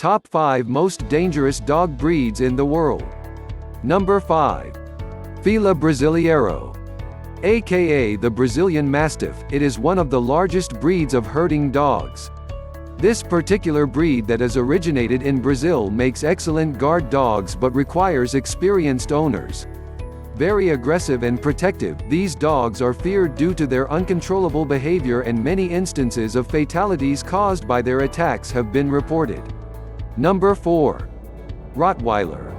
Top 5 most dangerous dog breeds in the world. Number 5. Fila Brasileiro. AKA the Brazilian Mastiff, it is one of the largest breeds of herding dogs. This particular breed that is originated in Brazil makes excellent guard dogs but requires experienced owners. Very aggressive and protective, these dogs are feared due to their uncontrollable behavior, and many instances of fatalities caused by their attacks have been reported. Number 4. Rottweiler.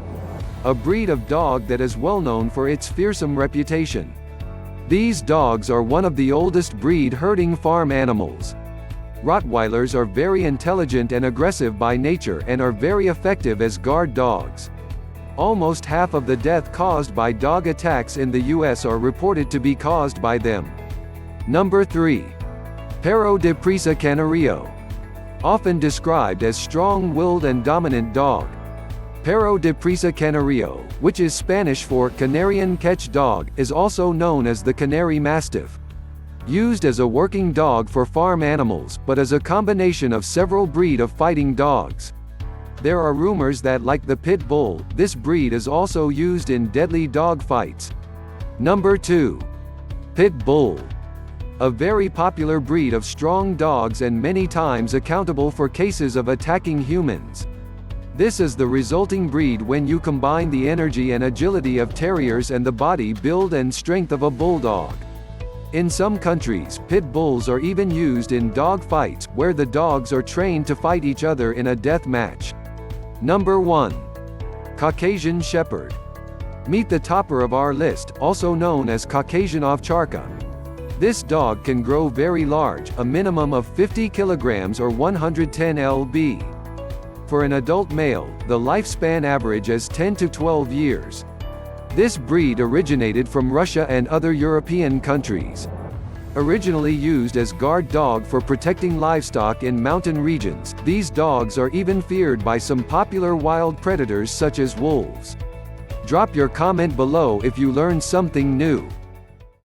A breed of dog that is well known for its fearsome reputation. These dogs are one of the oldest breed herding farm animals. Rottweilers are very intelligent and aggressive by nature and are very effective as guard dogs. Almost half of the death caused by dog attacks in the US are reported to be caused by them. Number 3. Perro de Presa Canario. Often described as strong-willed and dominant dog. Perro de Presa Canario, which is Spanish for Canarian catch dog, is also known as the Canary Mastiff. Used as a working dog for farm animals, but as a combination of several breeds of fighting dogs. There are rumors that, like the pit bull, this breed is also used in deadly dog fights. Number 2. Pit bull. A very popular breed of strong dogs and many times accountable for cases of attacking humans. This is the resulting breed when you combine the energy and agility of terriers and the body build and strength of a bulldog. In some countries, pit bulls are even used in dog fights, where the dogs are trained to fight each other in a death match. Number 1. Caucasian Shepherd. Meet the topper of our list, also known as Caucasian Ovcharka. This dog can grow very large, a minimum of 50 kilograms or 110 lb. For an adult male, the lifespan average is 10 to 12 years. This breed originated from Russia and other European countries. Originally used as guard dog for protecting livestock in mountain regions, these dogs are even feared by some popular wild predators such as wolves. Drop your comment below if you learned something new.